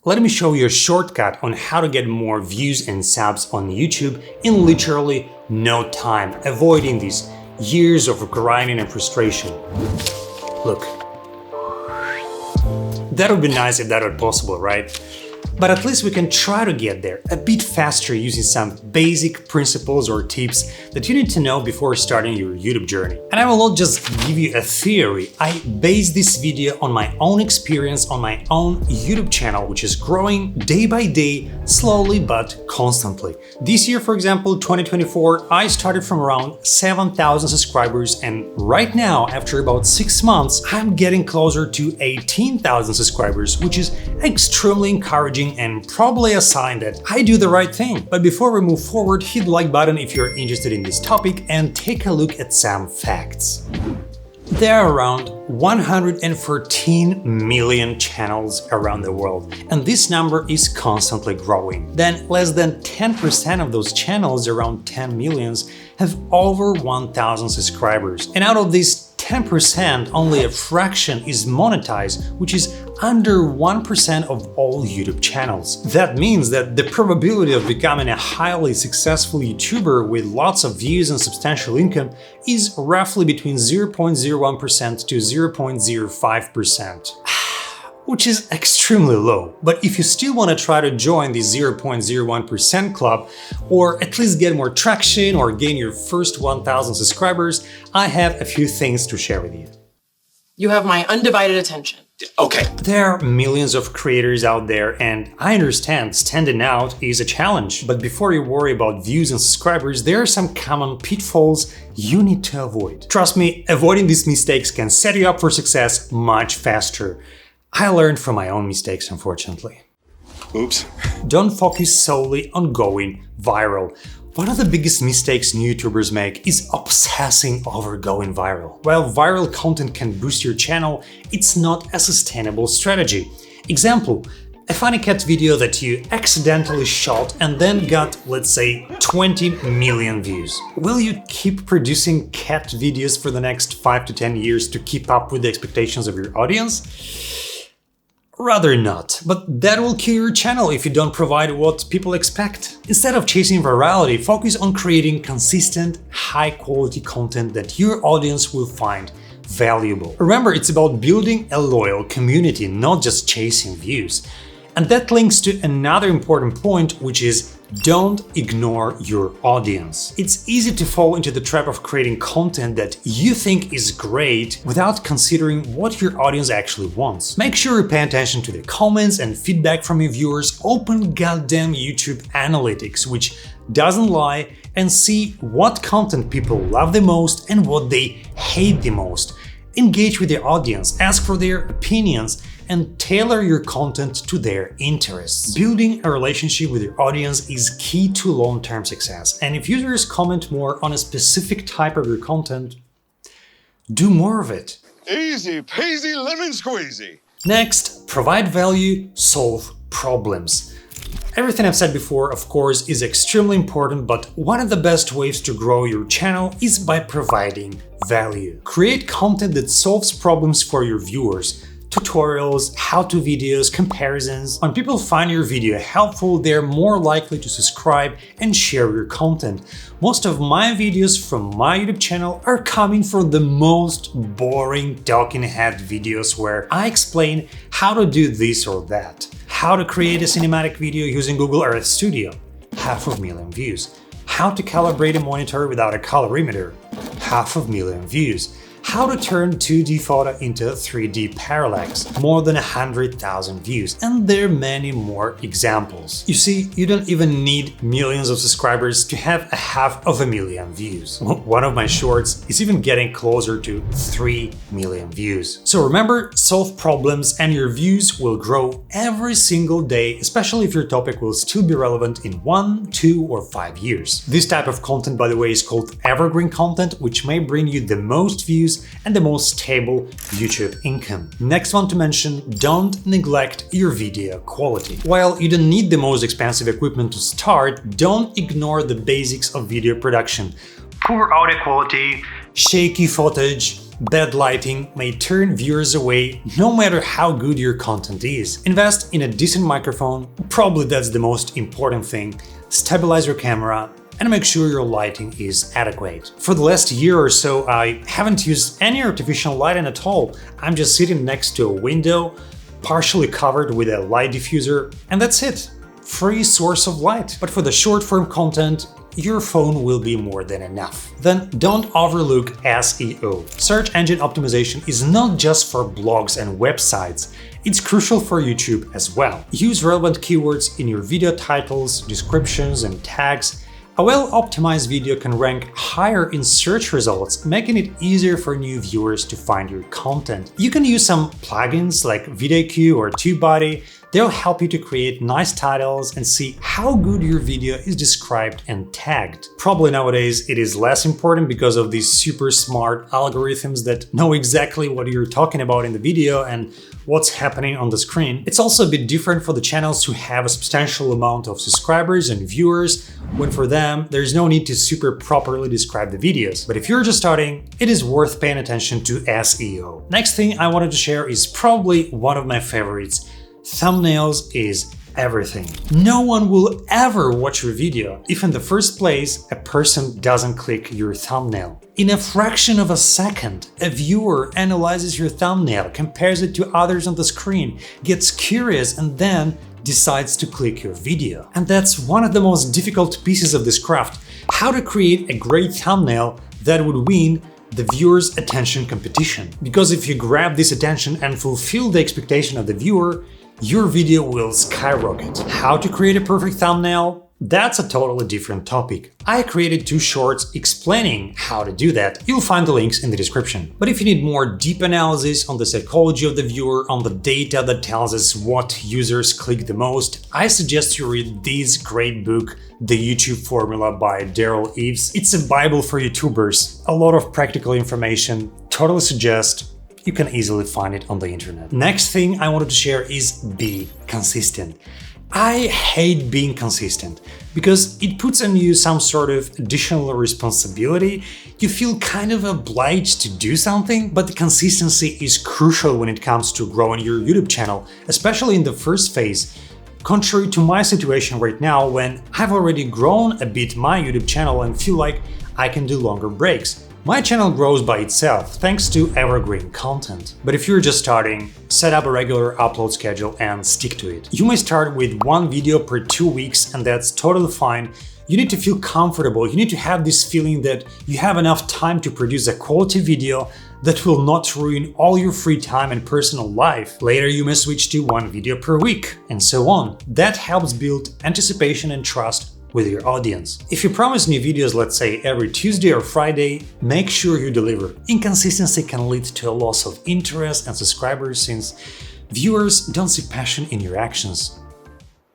Let me show you a shortcut on how to get more views and subs on YouTube in literally no time, avoiding these years of grinding and frustration. Look, that would be nice if that were possible, right? But at least we can try to get there a bit faster using some basic principles or tips that you need to know before starting your YouTube journey. And I will not just give you a theory, I base this video on my own experience on my own YouTube channel, which is growing day by day, slowly but constantly. This year, for example, 2024, I started from around 7,000 subscribers, and right now, after about 6 months, I'm getting closer to 18,000 subscribers, which is extremely encouraging and probably a sign that I do the right thing. But before we move forward, hit the like button if you're interested in this topic and take a look at some facts. There are around 114 million channels around the world, and this number is constantly growing. Then less than 10% of those channels, around 10 millions, have over 1,000 subscribers. And out of these 10%, only a fraction is monetized, which is under 1% of all YouTube channels. That means that the probability of becoming a highly successful YouTuber with lots of views and substantial income is roughly between 0.01% to 0.05%. Which is extremely low. But if you still want to try to join the 0.01% club, or at least get more traction or gain your first 1,000 subscribers, I have a few things to share with you. You have my undivided attention. Okay. There are millions of creators out there, and I understand standing out is a challenge. But before you worry about views and subscribers, there are some common pitfalls you need to avoid. Trust me, avoiding these mistakes can set you up for success much faster. I learned from my own mistakes, unfortunately. Oops. Don't focus solely on going viral. One of the biggest mistakes new YouTubers make is obsessing over going viral. While viral content can boost your channel, it's not a sustainable strategy. Example, a funny cat video that you accidentally shot and then got, let's say, 20 million views. Will you keep producing cat videos for the next 5 to 10 years to keep up with the expectations of your audience? Rather not, but that will kill your channel if you don't provide what people expect. Instead of chasing virality, focus on creating consistent, high-quality content that your audience will find valuable. Remember, it's about building a loyal community, not just chasing views. And that links to another important point, which is don't ignore your audience. It's easy to fall into the trap of creating content that you think is great without considering what your audience actually wants. Make sure you pay attention to the comments and feedback from your viewers, open goddamn YouTube Analytics, which doesn't lie, and see what content people love the most and what they hate the most. Engage with your audience, ask for their opinions, and tailor your content to their interests. Building a relationship with your audience is key to long-term success, and if users comment more on a specific type of your content, do more of it. Easy peasy lemon squeezy. Next, provide value, solve problems. Everything I've said before, of course, is extremely important, but one of the best ways to grow your channel is by providing value. Create content that solves problems for your viewers. Tutorials, how-to videos, comparisons. When people find your video helpful, they're more likely to subscribe and share your content. Most of my videos from my YouTube channel are coming from the most boring talking head videos where I explain how to do this or that. How to create a cinematic video using Google Earth Studio, 500,000 views. How to calibrate a monitor without a colorimeter, 500,000 views. How to turn 2D photo into 3D parallax, more than 100,000 views, and there are many more examples. You see, you don't even need millions of subscribers to have 500,000 views. One of my shorts is even getting closer to 3 million views. So remember, solve problems and your views will grow every single day, especially if your topic will still be relevant in 1, 2, or 5 years. This type of content, by the way, is called evergreen content, which may bring you the most views and the most stable YouTube income. Next one to mention, don't neglect your video quality. While you don't need the most expensive equipment to start, don't ignore the basics of video production. Poor audio quality, Shaky footage, bad lighting may turn viewers away no matter how good your content is. Invest in a decent microphone, probably that's the most important thing. Stabilize your camera and make sure your lighting is adequate. For the last year or so, I haven't used any artificial lighting at all. I'm just sitting next to a window, partially covered with a light diffuser, and that's it. Free source of light. But for the short-form content, your phone will be more than enough. Then don't overlook SEO. Search engine optimization is not just for blogs and websites, it's crucial for YouTube as well. Use relevant keywords in your video titles, descriptions, and tags. A well-optimized video can rank higher in search results, making it easier for new viewers to find your content. You can use some plugins like VidIQ or TubeBuddy. They'll help you to create nice titles and see how good your video is described and tagged. Probably nowadays it is less important because of these super smart algorithms that know exactly what you're talking about in the video and what's happening on the screen. It's also a bit different for the channels who have a substantial amount of subscribers and viewers, when for them there's no need to super properly describe the videos. But if you're just starting, it is worth paying attention to SEO. Next thing I wanted to share is probably one of my favorites. Thumbnails is everything. No one will ever watch your video if in the first place a person doesn't click your thumbnail. In a fraction of a second, a viewer analyzes your thumbnail, compares it to others on the screen, gets curious, and then decides to click your video. And that's one of the most difficult pieces of this craft: how to create a great thumbnail that would win the viewer's attention competition. Because if you grab this attention and fulfill the expectation of the viewer, your video will skyrocket. How to create a perfect thumbnail? That's a totally different topic. I created 2 shorts explaining how to do that. You'll find the links in the description. But if you need more deep analysis on the psychology of the viewer, on the data that tells us what users click the most, I suggest you read this great book, The YouTube Formula by Daryl Eves. It's a Bible for YouTubers. A lot of practical information. Totally suggest. You can easily find it on the internet. Next thing I wanted to share is be consistent. I hate being consistent because it puts on you some sort of additional responsibility. You feel kind of obliged to do something, but the consistency is crucial when it comes to growing your YouTube channel, especially in the first phase. Contrary to my situation right now, when I've already grown a bit my YouTube channel and feel like I can do longer breaks. My channel grows by itself thanks to evergreen content. But if you're just starting, set up a regular upload schedule and stick to it. You may start with 1 video per 2 weeks, and that's totally fine. You need to feel comfortable, you need to have this feeling that you have enough time to produce a quality video that will not ruin all your free time and personal life. Later you may switch to 1 video per week, and so on. That helps build anticipation and trust with your audience. If you promise new videos, let's say every Tuesday or Friday, make sure you deliver. Inconsistency can lead to a loss of interest and subscribers since viewers don't see passion in your actions.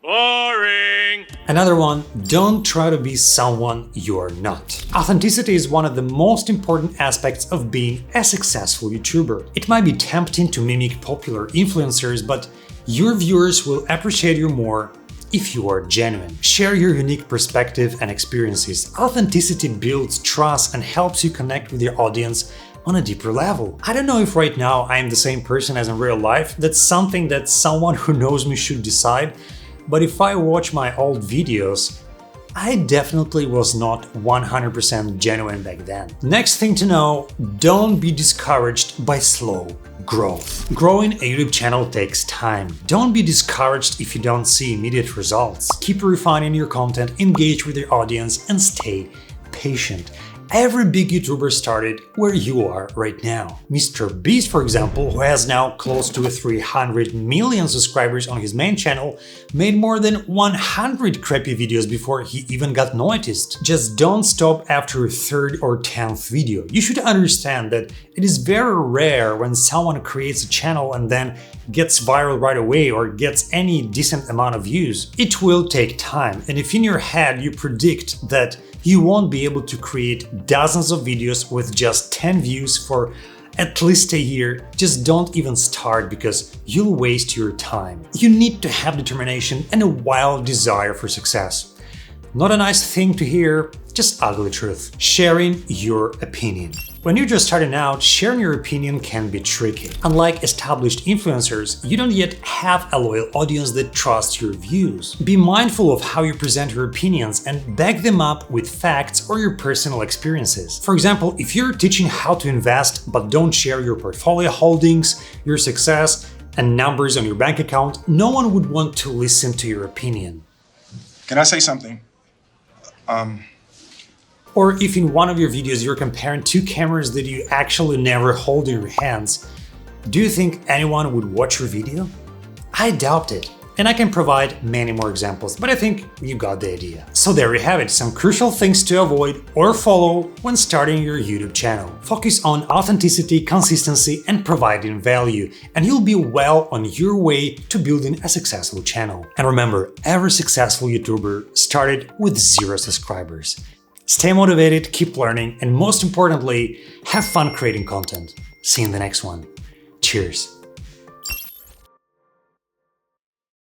Boring! Another one, don't try to be someone you're not. Authenticity is one of the most important aspects of being a successful YouTuber. It might be tempting to mimic popular influencers, but your viewers will appreciate you more if you are genuine. Share your unique perspective and experiences. Authenticity builds trust and helps you connect with your audience on a deeper level. I don't know if right now I am the same person as in real life. That's something that someone who knows me should decide. But if I watch my old videos, I definitely was not 100% genuine back then. Next thing to know, don't be discouraged by slow growth. Growing a YouTube channel takes time. Don't be discouraged if you don't see immediate results. Keep refining your content, engage with your audience, and stay patient. Every big YouTuber started where you are right now. Mr. Beast, for example, who has now close to 300 million subscribers on his main channel, made more than 100 crappy videos before he even got noticed. Just don't stop after a 3rd or 10th video. You should understand that it is very rare when someone creates a channel and then gets viral right away or gets any decent amount of views. It will take time, and if in your head you predict that you won't be able to create dozens of videos with just 10 views for at least a year, just don't even start because you'll waste your time. You need to have determination and a wild desire for success. Not a nice thing to hear? Just ugly truth. Sharing your opinion. When you're just starting out, sharing your opinion can be tricky. Unlike established influencers, you don't yet have a loyal audience that trusts your views. Be mindful of how you present your opinions and back them up with facts or your personal experiences. For example, if you're teaching how to invest but don't share your portfolio holdings, your success, and numbers on your bank account, no one would want to listen to your opinion. Can I say something? Or if in one of your videos you're comparing two cameras that you actually never hold in your hands, do you think anyone would watch your video? I doubt it. And I can provide many more examples, but I think you got the idea. So there you have it, some crucial things to avoid or follow when starting your YouTube channel. Focus on authenticity, consistency, and providing value, and you'll be well on your way to building a successful channel. And remember, every successful YouTuber started with 0 subscribers. Stay motivated, keep learning, and most importantly, have fun creating content. See you in the next one. Cheers!